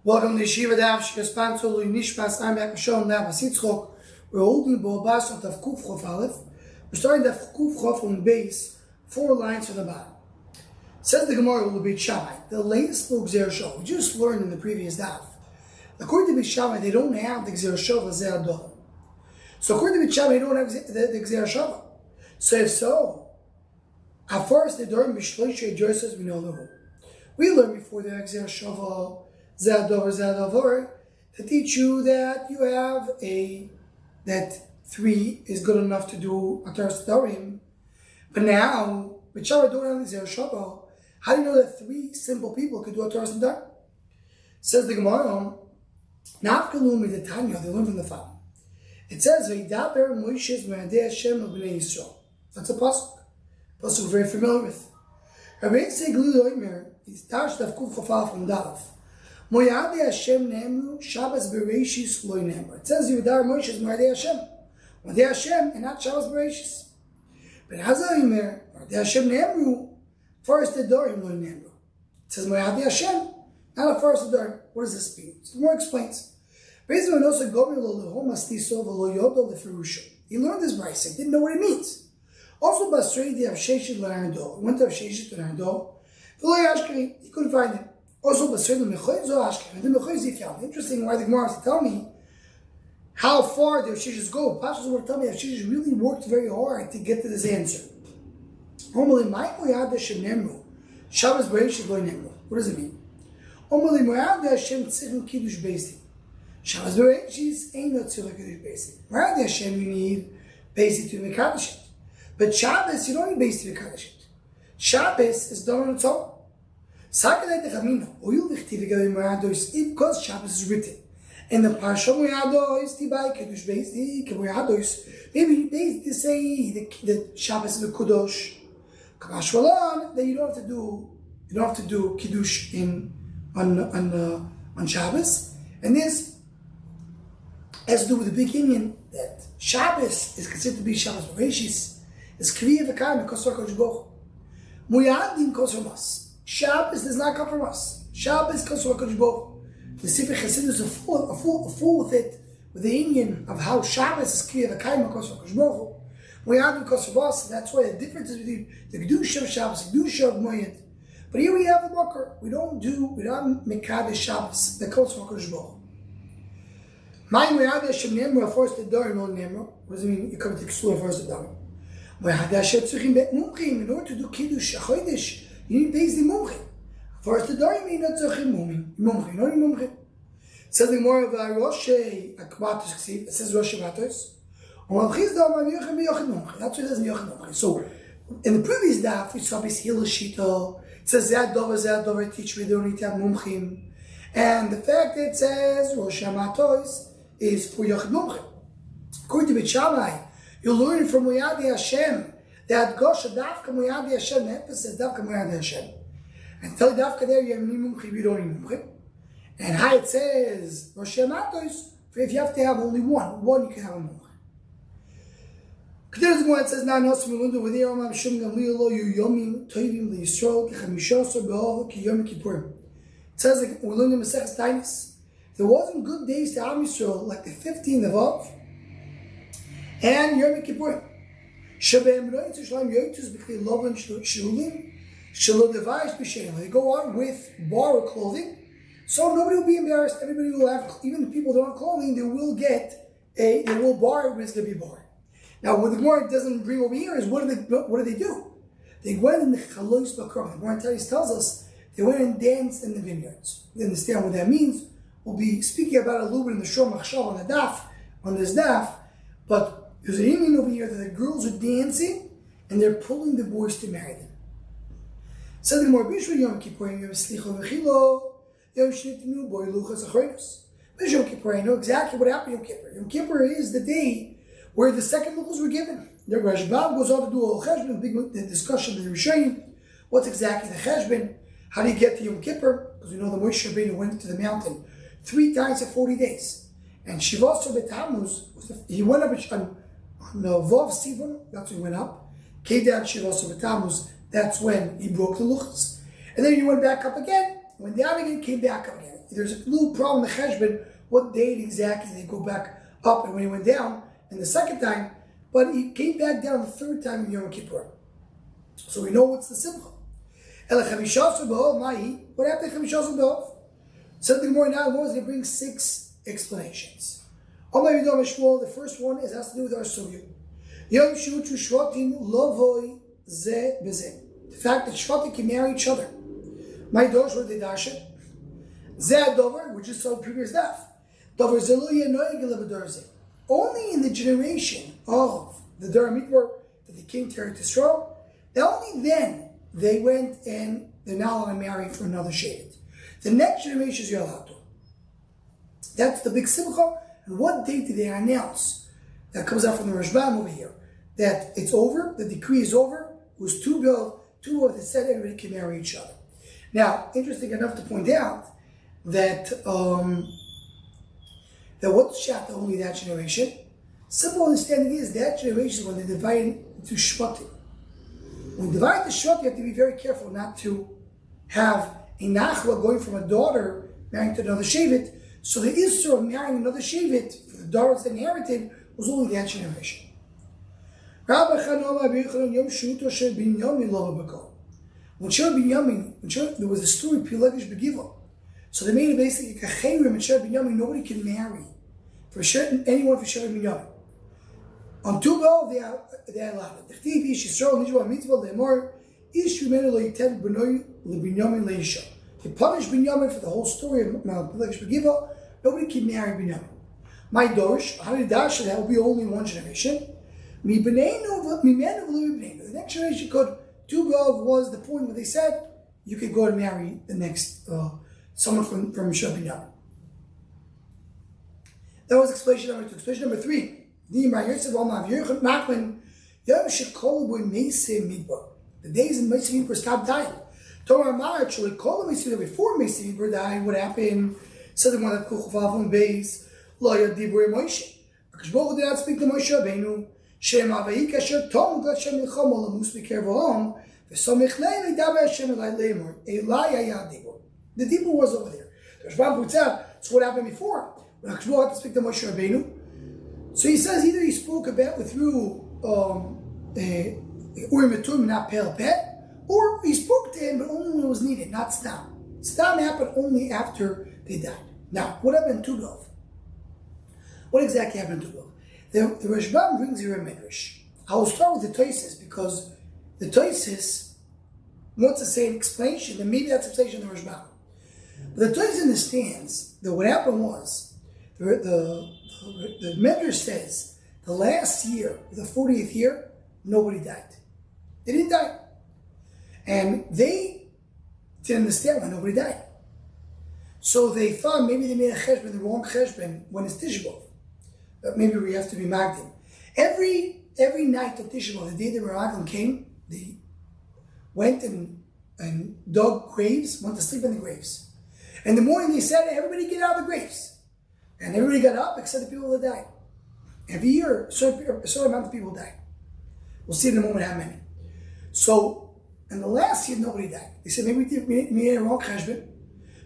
Welcome to Yeshiva Daf Shkaspanto Nishmas. I'm back Mishon now Basitzchok. We're holding Basra of Kuf Chof Aleph. We're starting the Kuf Chof from the base, 4 lines from the bottom. Says the Gemara will be Shammai. The latest book Gzer Shov. We just learned in the previous daf. According to Shammai, they don't have the Gzer Shov as Zer Adon. So according to Shammai, they don't have the Gzer Shov. So if so, at first they learned Mishloishe Joseph we know the rule. We learned before the Gzer Shov Zadover, to teach you that you have that 3 is good enough to do a Taras Darim. But now, with Shara don't have Zer Shava, how do you know that 3 simple people could do a Taras Darim? Says the Gemara, Nafkalumi the Tanya, they learn from the Father. It says, Veidaber Moishes Me'adei Hashem B'nei Yisrael. That's a pasuk. Pasuk we're very familiar with. Rabbi Seglu Oimer, he's Tash Davkuf Chafal from Dalaf. Moyade Hashem Nemru Shabbos Bereshis Loy Nemru. It says Yudar Moshe Moyade Hashem. Moyade Hashem and not Shabbos Bereshis. But Hazayimer Moyade Hashem Nemru first the Dorim Loy Nemru. It says Moyade Hashem, not a first the Dorim. What does this mean? So more explains. Basically, when also Gomer Lo Lehom Astiso V'Lo Yodo Leferusha. He learned this brayso. Didn't know what it means. Also Basra the Avsheshit L'Arando. Went to Avsheshit L'Arando. V'Lo Yashkari. He couldn't find it. Also, interesting why the Gemara has to tell me how far the Yeshishas go. Pashas will tell me that Yeshishas really worked very hard to get to this answer. What does it mean? Shabbos Bereshis ain't no tziluk kiddush basic. Moyad Hashem you need basic to mekadosh it, but Shabbos you don't need basic to mekadosh it. Shabbos is done on its own. Because Shabbos is written and the Parsha Moyados Tibai Kiddush Beis Moyados, maybe they say the Shabbos is the Kudosh Kamash Walan, that you don't have to do Kiddush on Shabbos, and this has to do with the big union that Shabbos is considered to be Shabbos Bereshis, is Kriya V'Kayim Kosar Kodesh Baruch Moyadim Kosar Mas. Shabbos does not come from us. Shabbos comes from HaKadosh Baruch Hu. The Sefer Chassidus is full with it, with the union of how Shabbos is clear, the Kaima comes from HaKadosh Baruch Hu. Moyadim comes from us. That's why the difference is between the Kedusha of Shabbos, the Kedusha of Moyed. But here we have the Makar. We don't Mekadesh Shabbos that comes from HaKadosh Baruch Hu. My Moyad Hashem Nemra, first the Dar, no Nemra. What does it mean? You come to Ksula first the Dar. Moyad Hashem Tzuchim Bet Mumchim, in order to do Kiddush, Achodesh, you need basically mumchim. First, the Dorim mean not tzachim mumchim, not mumchim. It says the more of Roshei Akmatos Ksiv. It says Roshei Matos. That's what it says in Yochid Mumchim. So, in the previous daf, we saw this Hillel Shito. It says Zad Dover teach me they don't need to have mumchim. And the fact that it says Roshei Matos is for Yochid Mumchim. According to Beit Shammai, you learn from Moyad Hashem that Gosha Dafka Moyad Hashem, the emphasis Dafka Moyad Hashem. And tell Dafka there you have ni mumchim, you don't need mumchim. And how it says Rosh Matos, if you have to have only one you can have a mumchim. Continues the it says now Nosim Melunda with the Yom Shum Gamliel Lo Yu Yomim Toivim Li Yisrael Kechamishosor Be'ov Ki Yom Kippurim. It says like we learned in Maseches Tainis, there wasn't good days to Am Yisrael like the 15th of Av and Yom Kippurim. They go on with borrowed clothing, so nobody will be embarrassed. Everybody will have, even the people that don't have clothing, they will borrow, but it's going to be borrowed. Now, what the Gemara doesn't bring over here is what do they do? They went in the Chalois Bakar. The Gemara tells us they went and danced in the vineyards. You understand what that means? We'll be speaking about it a little bit in the Shor Machshav on this daf, but there's an union over here that the girls are dancing and they're pulling the boys to marry them. So the more Bishra Yom Kippurim, Yom Slicha V'Chilo, Yom Shnitinu Boy Luchas Achronos. Bishra Yom Kippur, I know exactly what happened Yom Kippur. Yom Kippur is the day where the second Luchas were given. The Rashbam goes on to do a Cheshbon, big discussion with the Rishonim. What's exactly the Cheshbon? How do you get to Yom Kippur? Because we know the Moshe Rabbeinu went to the mountain 3 times for 40 days. And Shivasar B'Tammuz, he went up on Vav Sivan, that's when he went up. Came down Shivasar B'Tammuz, that's when he broke the luchas. And then he went back up again went down again, came back up again. There's a little problem in the cheshbon, what date exactly they go back up, and when he went down, and the second time, but he came back down the third time in Yom Kippur. So we know what's the simcha. What happened to Chamishas B'Av? Something more now was going to bring 6 explanations. The first one has to do with our sugya. Yom Shutu Shvatim Lovoi Ze Beze. The fact that Shvatim can marry each other. My dosh were the dasha. Ze Dover, which is so previous daf. Dover Zeluya Noigel B'Dorze. Only in the generation of the Dor Midbar that the king carried to Israel, only then they went and they're now allowed to marry for another shevet. The next generation is you're allowed to. That's the big simcha. And what date did they announce? That comes out from the Rashbam over here. That it's over, the decree is over. It was two bills that said everybody can marry each other. Now, interesting enough to point out that that what's shot only that generation. Simple understanding is that generation when they divide into shvatim. When you divide the shvatim, you have to be very careful not to have a nachla going from a daughter marrying to another shevet. So the issue of marrying another shevet for the daughters that inherited was only that generation. When there was a story Pilegish Begiva, so they made it basically a chayrim and Sher Binyamin. Nobody can marry for anyone for Sher Binyamin. On Tubal they allowed it. They punished Binyamin for the whole story of Pilegish Begiva. Nobody can marry Binyamin. My Dorsh, how did Dasha? That will be only one generation. The next generation could. Tubal was the point where they said you could go and marry the next someone from Shur Binyamin. That was explanation number 2. Explanation number 3. The days in Meisei Midbar stopped dying. Torah actually called them before Meisei Midbar died. What happened? So they wanted to Kuchvav on base. Lo Yadibur Moshe. Because Baruch did not speak to Moshe Rabbeinu. Shem Avayi Kasher Tom God Shem Milchama Lamus Bekervalom. V'Samich Lei Daber Hashem Elai Leimor Elai Hayad Dibur. The Dibur was over there. The Rashbam puts out. That's what happened before. When Hakadosh had to speak to Moshe Rabbeinu. So he says either he spoke about through Urim and Tumim, not Peh Peh, or he spoke to him, but only when it was needed, not Stam. Stam happened only after they died. Now, what happened in Tugov? What exactly happened in Tugov? The Rashbam brings here a midrash. I will start with the Tosis because the Tosis wants to say an explanation, and maybe that's an explanation of the Rashbam. But the Tosis understands that what happened was the midrash says the last year, the 40th year, nobody died. They didn't die, and they didn't understand why nobody died. So they thought maybe they made a cheshbon, the wrong cheshbon, when it's Tisha B'Av. Maybe we have to be magdim. Every night of Tisha B'Av, the day the Meraglim came, they went and dug graves, went to sleep in the graves. In the morning they said, everybody get out of the graves. And everybody got up except the people that died. Every year, a certain amount of people died. We'll see in a moment how many. So, in the last year, nobody died. They said, maybe we made a wrong cheshbon.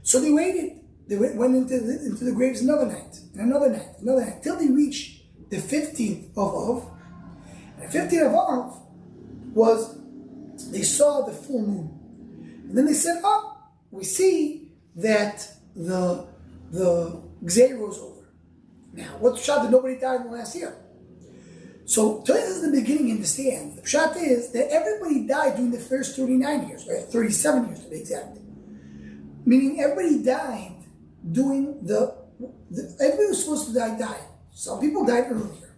So they waited. They went into the graves another night, and another night, till they reached the 15th of Av. And the 15th of Av was, they saw the full moon. And then they said, we see that the Gzeira was over. Now, what's the pshat that nobody died in the last year? So, Tosis in the beginning understands. The pshat is that everybody died during the first 39 years, or 37 years to be exact. Meaning everybody died doing everybody was supposed to died. Some people died earlier.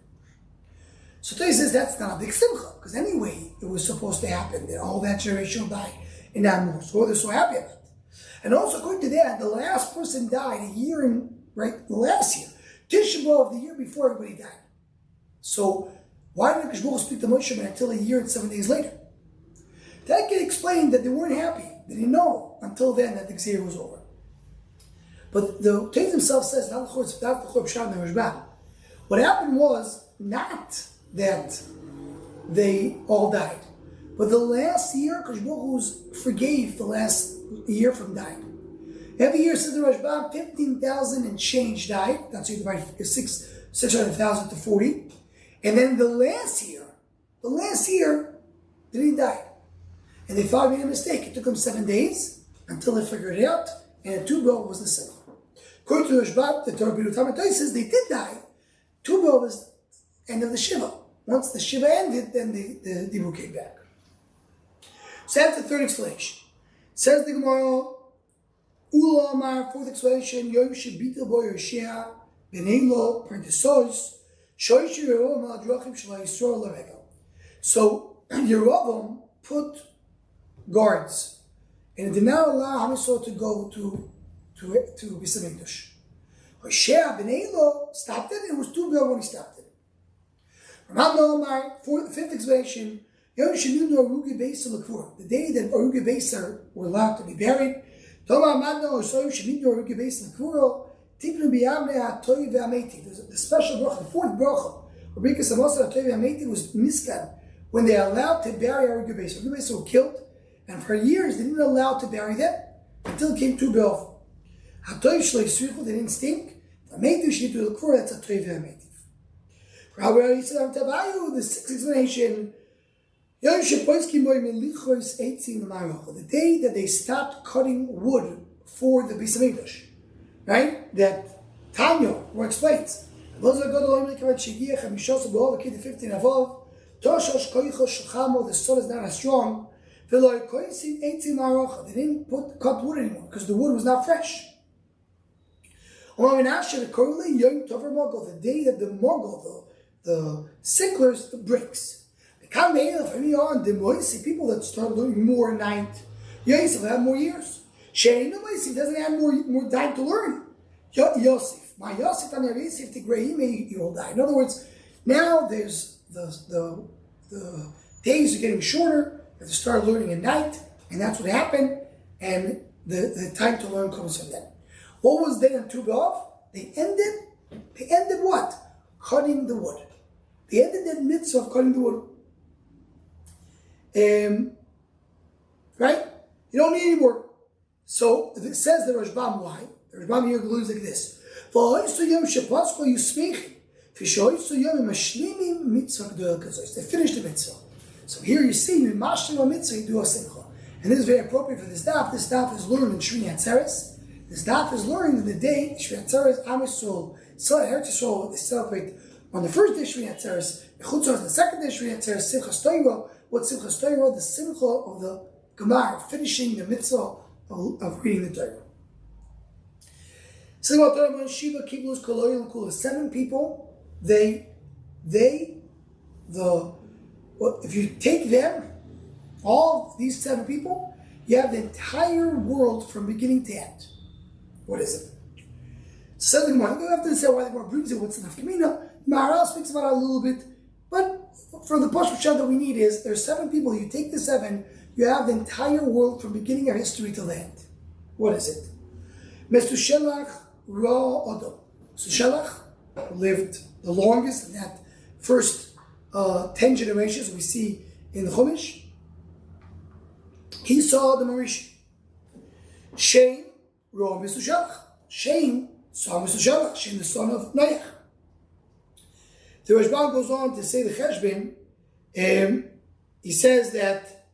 So Tosis says that's not a big simcha, because anyway, it was supposed to happen that all that generation will die in that more. So they're so happy about it. And also, according to that, the last person died the last year. Tisha B'Av, the year before everybody died. So, why did Hakadosh Baruch Hu speak to Moshe until a year and 7 days later? That can explain that they weren't happy. They didn't know until then that the Gzeira was over. But the Tosis himself says, not the Chor and the Rashbam. What happened was not that they all died, but the last year, Hakadosh Baruch Hu forgave the last year from dying. Every year, says the Rashbam, 15,000 and change died. That's how you divide 600,000 to 40. And then the last year, they didn't die. And they thought they made a mistake. It took them 7 days until they figured it out, and 2 Bava was the same. According to the Rashbam, the Torah B'Rutam says they did die. 2 Bava was the end of the Shiva. Once the Shiva ended, then the Dibur came back. So that's the third explanation. Says the Gemara, Ula Amar, fourth explanation, Yom Shebita Bo Yoshia, Benelo, Parenthesos, Shoish Yerovam Al Drachim Shalai Yisrael L'Regel. So Yerovam put guards, and it did not allow Ham Yisrael to go to Beis HaMikdash. Hoshea Benelo stopped it, and it was 2 Bava when he stopped it. Ramam Omar, fifth explanation, Yom Shenu Arugi Beis L'Kvur, the day that Arugi Beis were allowed to be buried. The special bracha, the fourth bracha, was miskan when they are allowed to bury Arugi Beis. Arugi Beis were killed, and for years they didn't allow to bury them until it came to Bava. They didn't stink. That's a toiv v'ametiv. The sixth explanation. The day that they stopped cutting wood for the Beis HaMikdash, right? That Tanya, who explains, the sun is not as strong. They didn't cut wood anymore because the wood was not fresh. The day that the Mogul, the sicklers, the bricks. From on, the people that start learning more at night, Yosef have more years. Shane doesn't have more time to learn. Yosef, my Yosef and Yosef the Grey, he will die. In other words, now there's the days are getting shorter. They have to start learning at night, and that's what happened. And the time to learn comes from that. What was then in 2 Bava? They ended what? Cutting the wood. They ended that mitzvah of cutting the wood. Right? You don't need any more. So it says the Rashbam, why? The Rashbam here concludes like this. They finished the mitzvah. So here you see, you do a simcha. And this is very appropriate for this daf. This daf is learned in Shmini Atzeres. This daf is learned in the day Shmini Atzeres, Am Yisrael, Eretz Yisrael, they celebrate on the first day Shmini Atzeres, Chutzos, the second day Shmini Atzeres, Simchas Torah. What's Simchas Torah? The simcha of the Gemara, finishing the mitzvah of reading the Torah. So about Torah, Yeshiva, Kibbutz, Koloyim, Kula, 7 people. If you take them, all these 7 people, you have the entire world from beginning to end. What is it? So the Gemara, you have to say why the Gemara brings it. What's the nafkamina? Maharal speaks about it a little bit, but for the Pashut that we need is there's 7 people. You take the 7, you have the entire world from beginning of history to the end. What is it? Mesushelach Ra Odom. Mesushelach lived the longest in that first 10 generations we see in the Chumash. He saw the Marish. Shem Ra Mesushelach. Shem saw Mesushelach. Shem the son of Noach. The Rashbam goes on to say the Cheshbon. He says that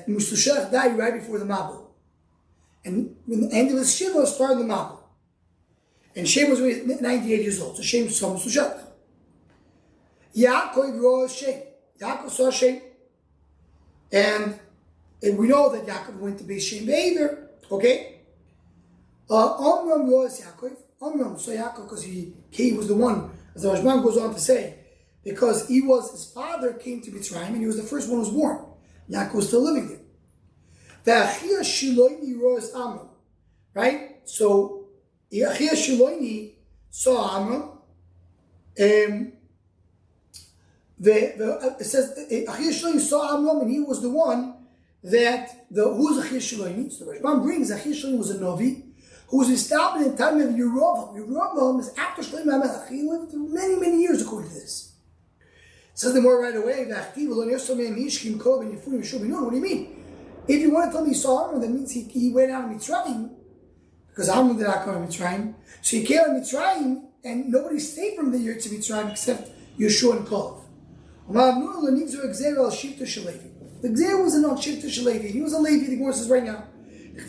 Mesushelach died right before the Mabul. And when the end of his Shiva started the Mabul. And Shem was 98 years old. So Shem saw Mesushelach. Yaakov raw Shem. Yaakov saw Shem. And we know that Yaakov went to be Shem Be'ever. Okay? Amram was Yaakov. Amram saw Yaakov because he was the one, as the Rashbam goes on to say, because his father came to Mitzrayim and he was the first one who was born. Yaakov was still living there. The Shiloini was Amram. Right? So, Achia Shiloini saw Amram. It says Achia Shiloini saw Amram and he was the one who's Achia Shiloini? So the Rashbam brings Achia Shiloini was a Novi who was established in the time of Yerovam. Yerovam is after Shlomo HaMelech. He lived many, many years according to this. It says the more right away, what do you mean? If you want to tell me he saw Amram, that means he went out of Mitzrayim, because Amram did not come to Mitzrayim. So he came to Mitzrayim, and nobody stayed from the year to Mitzrayim except Yeshua and Kalev. The Gzeir wasn't on Shifta Shalevi. He was a Levi, the Gemara says right now. For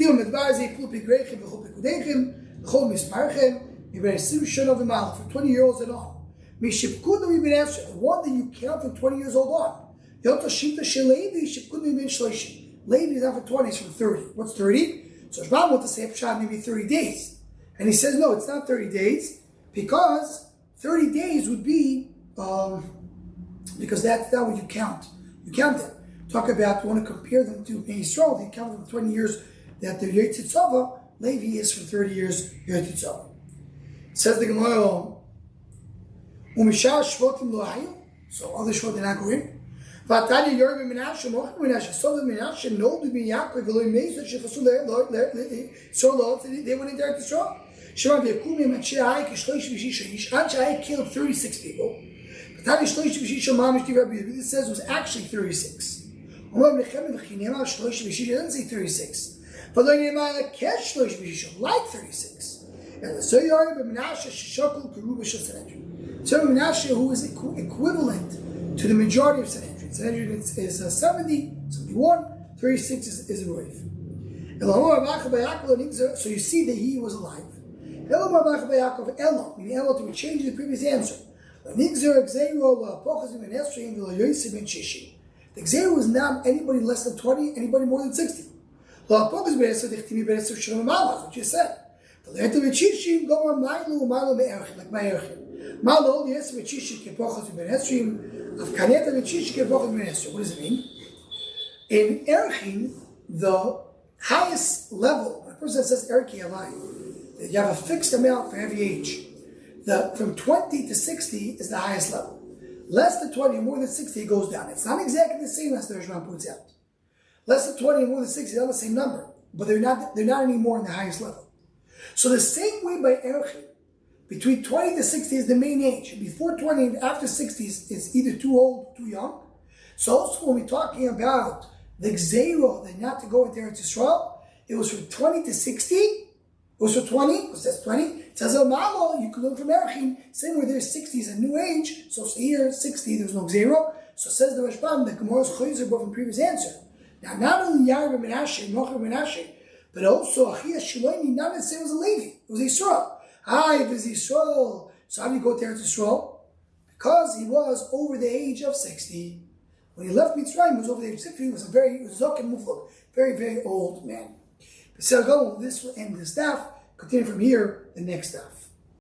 20 years old and on. The one that you count from 20 years old on. Levi is not for 20, it's from 30. What's 30? So Shmuel wants to say Pshat maybe 30 days. And he says, no, it's not 30 days, because 30 days would be, because that's not what you count. You count them. Talk about, you want to compare them to Yisrael, they count them 20 years that they're Yer Titzava, Levi is for 30 years Yer Titzava. Says the Gemara, Umishah Shvotim Lo Hayu, so other Shvot did not go in. Vatanya Yorba Menashe, Mochim Menashe, so the Menashe, no to be Yaakov, Velo Mesa, Shechasu so they went into Eretz Yisrael. Shema V'Yakum Yem Atshei Kishloish V'Shisha Ish, Atshei killed 36 people. Vatanya Shloish V'Shisha Mamish Divrei B'Yehuda, it says it was actually 36. Umar Nechem V'Chinema Shloish V'Shisha doesn't say 36. V'Lo Yemaya Kesh Shloish V'Shisha, like 36. And the So Yorba Menashe Shishokul Keruba Shel Sanhedrin. So Menashe, who is equivalent to the majority of Sanhedrin. Sanhedrin is 70, 71, 36 is a Ruif. So you see that he was alive. Meaning Elo to change the previous answer. The Gzeir was not anybody less than 20, anybody more than 60. What you said. Like Malo, yes, what does it mean? In Erchin, the highest level, when a person says Erki Alai, you have a fixed amount for every age. From 20 to 60 is the highest level. Less than 20 or more than 60, it goes down. It's not exactly the same as the Rishman points out. Less than 20 or more than 60 is not the same number, but they're not anymore in the highest level. So the same way by Erchin, between 20 to 60 is the main age. And before 20 and after 60 is either too old or too young. So also when we're talking about the Gzeirah, that not to go into Eretz Yisrael, it was from 20 to 60. It was for 20, because that's 20. It says, Malo, you can learn from Erchin, same where there's 60 is a new age. So here, 60, there's no Gzeirah. So says the Rashbam, the Gemara's Chayzer, but from previous answer. Now, not only Yarba Menashe, Mocher Menashe, but also Achia Shiloini, not necessarily was a Levi, it was Yisrael. If it's Yisrael, so how do you go to Eretz Yisrael? Because he was over the age of 60. When he left Mitzrayim, he was over the age of 60. He was a very very old man. So this will end this daf. Continue from here, the next daf.